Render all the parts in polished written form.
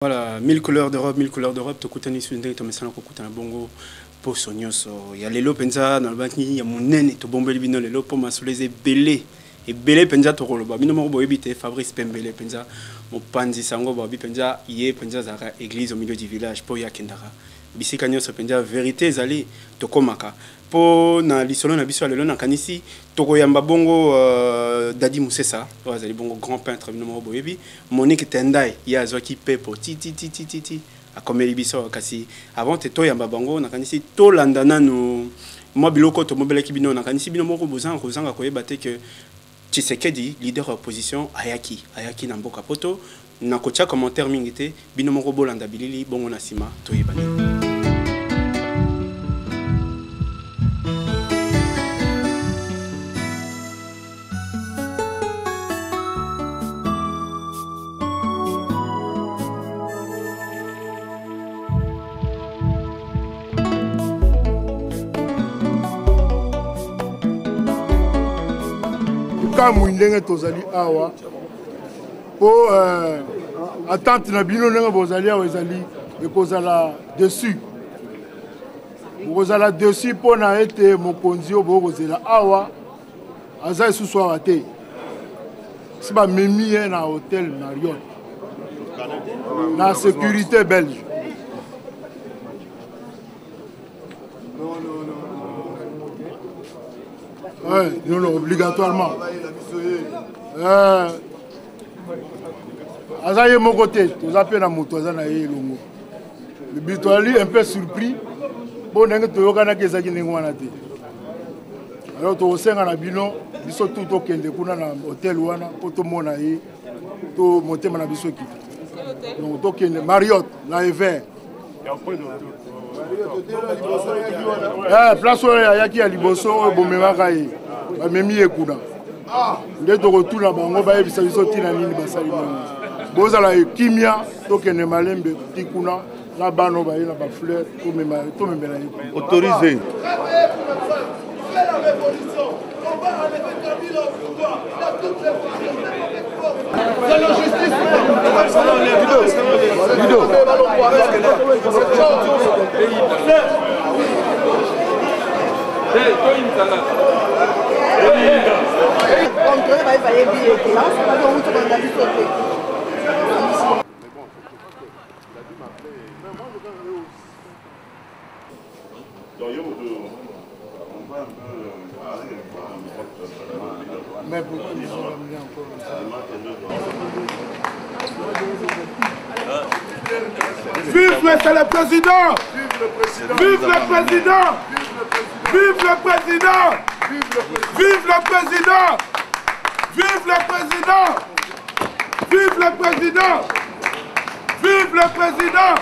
Voilà, 1000 couleurs d'Europe, 1000 couleurs d'Europe, tokutani sunde to mesana ko kutana bongo po sonyoso. Ya lelo penza na banki ya munene to bombeli bino lelo po masoleze belé et belé penza to koloba. Bino mo boyebite Fabrice Pembele penza mo panzi sango ba bi penza yé penza zara église au milieu du village po ya kendara. Bisika nyoso penza vérité zali to komaka. Po na lisolo na biso lelo na kanisi toko yamba bongo Dadi Moussessa azali bongo grand peintre bino mo boyebi Monique Tendai ya azwaki pepo ti akomeli biso kasi avant te to yamba bango na kanisi to landana no mo biloko to mobelaki bino na kanisi bino moko bozanga koyeba te que Tshisekedi leader opposition ayaki na mboka poto na kocha commentaire mingi te bino moko bolanda bilili bongo na sima to yebani. Ndenge tozali awa po attente na bino ndenge bozali awa ezali ekozala dessus bokozala dessus mpo na ete mokonzi oyo bokozela awa aza lisusu awa te si bamemi ye na hôtel Marriott na sécurité belge. Ouais, non, obligatoirement. Azaye mon côté, tu as appelé à mon toit, le bitoali un peu surpris. Bon, tu as dit que tu alors, tu as dit que tu as tout hôtel pour tout le monde, tu as monté dans donc, tu as Marriott, là est vert. Place où il y a qui a liboso, bomemaka ye, bamemi ekuna. Nde to retourna bango ba yebisa biso tina nini basali bango. Bozala kimia to kene malembe tikuna na bano ba yela ba fleur to memela ye. Autorisé. C'est la justice. Mais pourquoi ils ont ramené encore vive le président! Vive le président! Vive le président! Vive le président! Vive le président! Vive le président! Vive le président!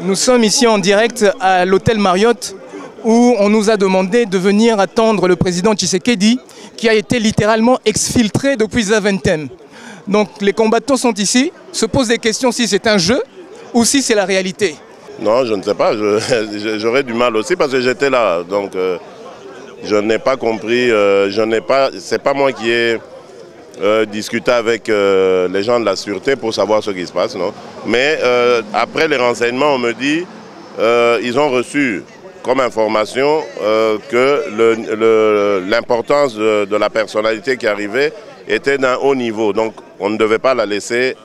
Nous sommes ici en direct à l'hôtel Marriott où on nous a demandé de venir attendre le président Tshisekedi qui a été littéralement exfiltré depuis Zaventem. Donc les combattants sont ici, se posent des questions si c'est un jeu ou si c'est la réalité. Non, je ne sais pas, j'aurais du mal aussi parce que j'étais là, donc je n'ai pas compris, c'est pas moi qui ai discuté avec les gens de la sûreté pour savoir ce qui se passe, non. Mais après les renseignements, on me dit ils ont reçu comme information que l'importance de la personnalité qui arrivait était d'un haut niveau, donc on ne devait pas la laisser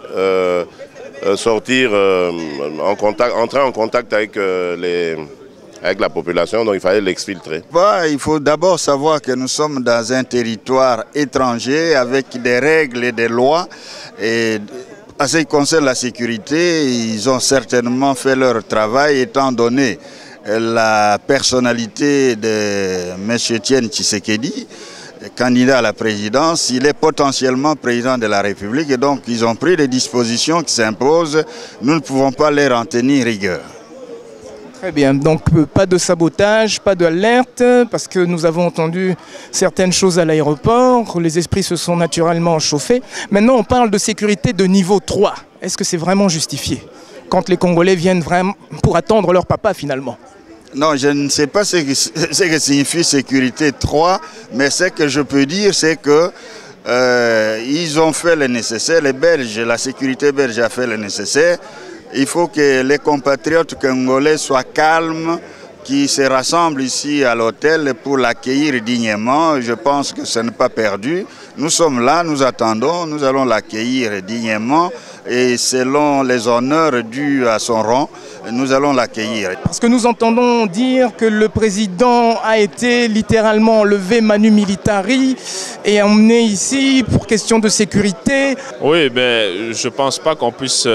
sortir, entrer en contact avec la population, donc il fallait l'exfiltrer. Il faut d'abord savoir que nous sommes dans un territoire étranger avec des règles et des lois. Et à ce qui concerne la sécurité, ils ont certainement fait leur travail étant donné la personnalité de M. Etienne Tshisekedi. candidat à la présidence, il est potentiellement président de la République et donc ils ont pris des dispositions qui s'imposent. Nous ne pouvons pas leur en tenir rigueur. Très bien, donc pas de sabotage, pas d'alerte, parce que nous avons entendu certaines choses à l'aéroport, les esprits se sont naturellement chauffés. Maintenant, on parle de sécurité de niveau 3. Est-ce que c'est vraiment justifié quand les Congolais viennent vraiment pour attendre leur papa finalement? Non, je ne sais pas ce que signifie sécurité 3, mais ce que je peux dire, c'est que ils ont fait le nécessaire, les Belges, la sécurité belge a fait le nécessaire. Il faut que les compatriotes congolais soient calmes, qui se rassemblent ici à l'hôtel pour l'accueillir dignement. Je pense que ce n'est pas perdu. Nous sommes là, nous attendons, nous allons l'accueillir dignement et selon les honneurs dus à son rang, nous allons l'accueillir. Parce que nous entendons dire que le président a été littéralement enlevé manu militari et emmené ici pour question de sécurité. Oui, mais je ne pense pas qu'on puisse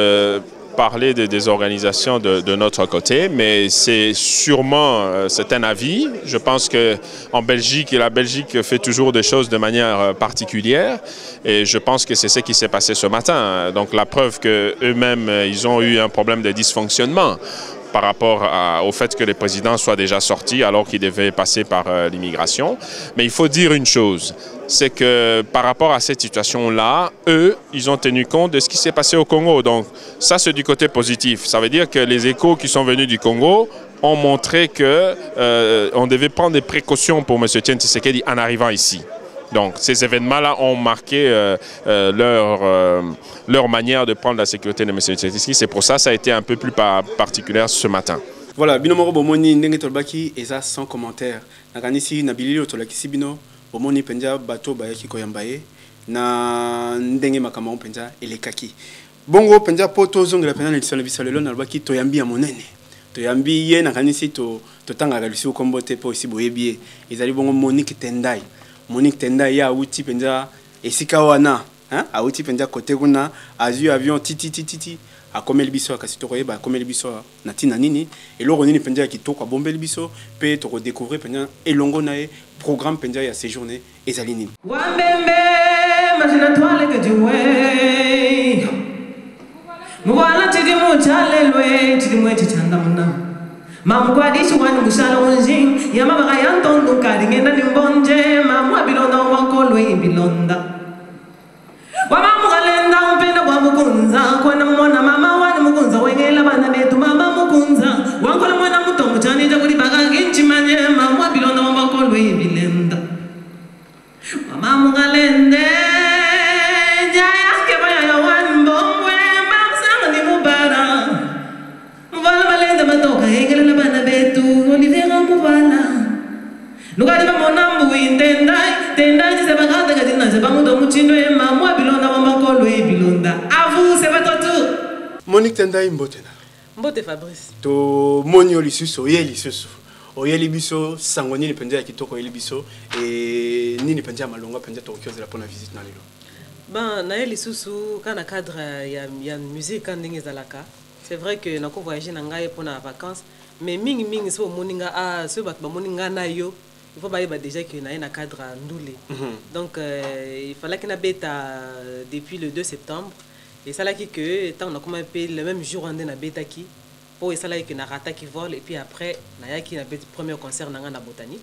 parler des organisations de notre côté, mais c'est sûrement c'est un avis. Je pense qu'en Belgique, la Belgique fait toujours des choses de manière particulière et je pense que c'est ce qui s'est passé ce matin. Donc la preuve qu'eux-mêmes, ils ont eu un problème de dysfonctionnement par rapport au fait que les présidents soient déjà sortis alors qu'ils devaient passer par l'immigration. Mais il faut dire une chose, c'est que par rapport à cette situation-là, eux, ils ont tenu compte de ce qui s'est passé au Congo. Donc ça, c'est du côté positif. Ça veut dire que les échos qui sont venus du Congo ont montré qu'on devait prendre des précautions pour M. Tshisekedi en arrivant ici. Donc ces événements-là ont marqué leur manière de prendre la sécurité de M. Tshisekedi. C'est pour ça que ça a été un peu plus particulier ce matin. Voilà, binomoro bomoni ndenge tolbaki eza sans commentaire. Nakanisi na bilili otolakisi bino bomoni penja bato bayaki koyamba ye na ndenge makambo penja elekaki. Bongo penja poto zongela penja na lisala bisalelo na lobaki toyambi ya monene. Toyambi ye nakanisi to tanga galisi ukombote po isi boyebi ezali bongo Monique Tendai. Monique Tendai ya uti penja esika wana, hein? A uti penja kote kuna azu avion titi a komeli biso kasi to koyeba komeli biso na tina nini et loro nini penja kitoko bombeli biso pe to redécouvrir penja elongo na e programme penja ya séjourné ezali nini. Wambembe mazina twale ke diwe mwana tidi muchalelwe tidi mwe titanda muna mamkwadishi wani mushala unjing yamaba yantondo kadingenda nimbonje mamwa bilonda wankolwe bilonda wamamugalenda umpenda kwa mukunza kwena mwana mama wani mukunza wengela bana betu mama mukunza wankola mwana mutongo chani jakuri baga ginchi manye mamwa bilonda wankolwe bilenda wamamugalende jaya ke baya ya wani mbongwe mamsanga ni mubara muvala balenda matoka hengela bana betu olivera muvala nukati bamonambu tendai sebaganda kadina sebamudo muchindwe mamwa bilonda mamakolwe bilonda avu c'est votre tour. Monique Tendai mbotena. Mbote Fabrice. To moni olisusu oyeli susu. Oyeli biso sangoni ni penja ya kitoko oyeli biso et nini penja malonga penja to okiozela pona visite na lelo. Ben na yeli susu kana cadre ya musique quand ndenge zalaka. C'est vrai que nako voyager na ngai pour na vacances mais mingi so moninga so bat ba moninga na yo. Il faut déjà qu'il y ait un cadre à Ndoulé. Donc, il fallait qu'il y ait depuis le 2 septembre. Et ça, là, on a commencé le même jour, on a bêta qui. Pour ça, là, il y a un rata qui vole. Et puis après, il y a un premier concert dans la botanique.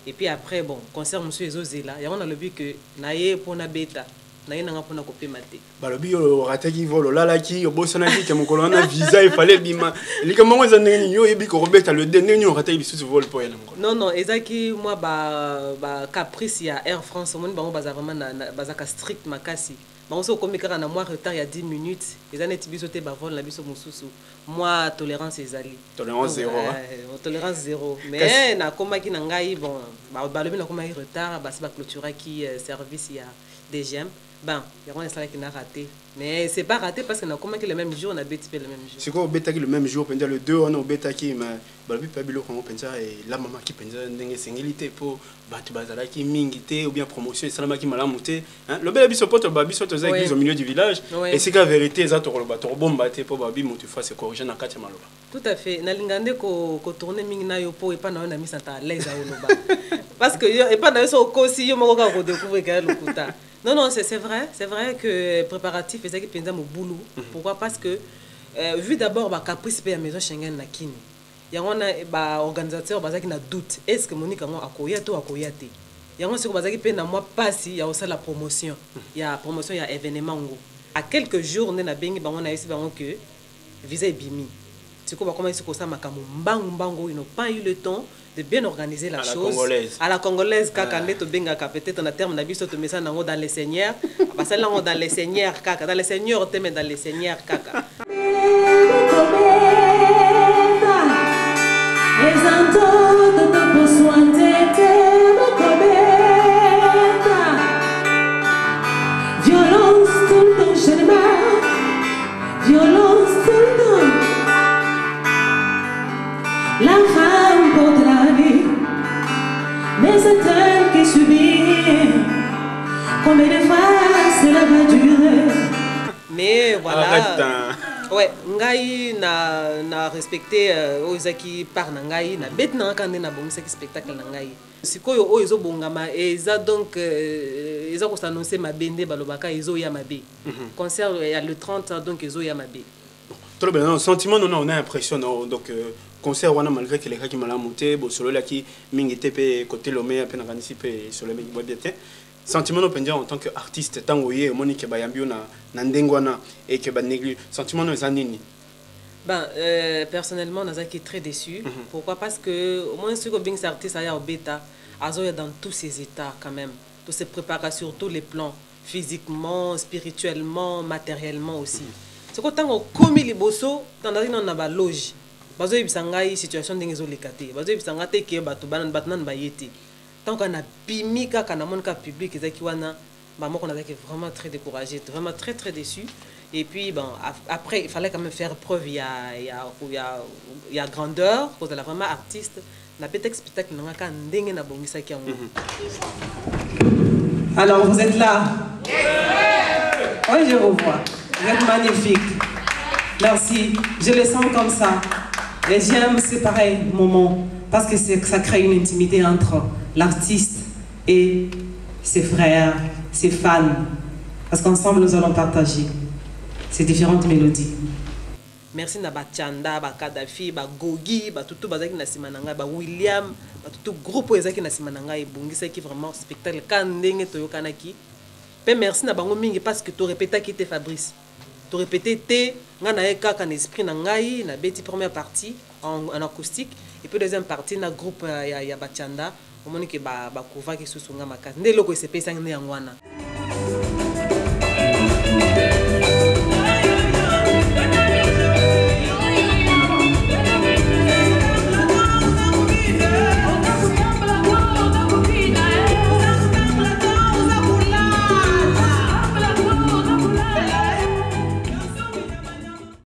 Et puis après, bon, concert, monsieur Ezozé là. Et on a le but que il y a pour la bêta. Il y a pour la copie maté. Bah, le but, le rata qui vole, là, qui, au Bossonaki, qui a mon colonne à visa, il fallait bima. Il y a comment ils ont eu, et puis qu'on rebête à le dernier, on rata, il se vole pour elle. Non, Ezaki, moi, caprice, il y a Air France, au monde, vraiment, bazaka strict, makasi. On se commet quand on a moins retard, il y a 10 minutes. Les années tibisoté, vol, la biso moussou. Moi, tolérance ezali. Tolérance zéro. Tolérance zéro. Mais na koma ki nangai bon, ba le na koma retard, ba se ba clôturer qui service il y a DGM. Ben, il y a un salaire qui n'a raté. Mais c'est pas raté parce qu'on a comment que le même jour, on a bêté le même jour. C'est quoi au bêta qui le même jour, le 2 on a au bêta qui m'a balbi pabilo quand on pense et la maman qui pense ndenge singilité pour battre bazala qui mingité ou bien promotion et salama qui malamuté hein le bel biso poto babi soto za église au milieu du village et c'est la vérité za to roba to bomba te pour babi motu face corriger na kati maloba. Tout à fait. Na lingande ko tourner mingi na yo po et pas na on a mis ça à l'aise à oloba. Parce que et pas na so ko si yo mo ko redécouvrir que le kuta. Non, non, c'est vrai que préparatif, c'est ça qui pense au boulot. Pourquoi? Parce que, vu d'abord, le caprice de la maison Schengen, il y a un organisateur qui a doute. Est-ce que Monique a akoyate ou akoyate? Il y a un qui peut passer, il y a aussi la promotion. Il y a promotion, il y a événement. À quelques jours, on a eu que visa est bimi. C'est comment ils n'ont pas eu le temps de bien organiser la chose. À la congolaise, peut-être en termes d'habitude, tu mets ça dans les seigneurs. Parce que là, dans les seigneurs, dans les seigneurs, tu mets dans les seigneurs, violence tout le temps, violence tout le temps. La femme porte la vie, mais c'est elle qui subit. Combien de fois cela va durer? Mais voilà. Ouais, ngai na respecté ozaki par ngai na bet na kande na bon spectacle na ngai. Sikoyo o ezo bongama eza donc eza ko s'annoncer ma bende balobaka ezo ya mabe. Concert il y a le 30 donc ezo ya mabe. Trop bien, sentiment on a l'impression donc concert wana malgré que les gars qui m'a monté bon solo là qui mingi tepe côté lomé peine organiser sur le mec bien sentiment on peut dire en tant qu'artiste tango yé monique bayambio na ndengwana et que ba néglige sentiment no zanini. Ben personnellement nazaki très déçu. Pourquoi? Parce que au moins ce que bien artiste aya au bêta azoya dans tous ses états quand même, tous ses préparations sur tous les plans, physiquement, spirituellement, matériellement aussi. C'est que tant comme les bosso dans na ba loge bazo ibisangai situation ndenge zo lekate bazo ibisangate ke batu batnan bayeti tant qu'on a bimika kana monka public ezaki wana ba moko nazaki vraiment très découragé, vraiment très déçu. Et puis bon après il fallait quand même faire preuve il y a grandeur parce que la vraiment artiste na peut-être spectacle ngaka ndenge na bongisa ki yango. Alors vous êtes là? Oui, je vous vois. Vous êtes magnifique. Merci. Je le sens comme ça. Et j'aime ce pareil moment parce que ça crée une intimité entre l'artiste et ses frères, ses fans. Parce qu'ensemble, nous allons partager ces différentes mélodies. Merci na Bachanda, ba Kadhafi, ba Gogi, ba tutu bazaki na simananga, ba William, ba tutu groupe ezaki na simananga et bongisa qui vraiment spectacle kan ndenge toyokanaki. Pe merci na bango mingi parce que tu répétais qui était Fabrice. Tu répétais te ngana eka kan esprit na ngai na beti première partie en acoustique et puis deuxième partie na groupe ya Bachanda. Au moment que ba kuva ki susunga makasi. Ndelo ko sepesa ngene yangwana.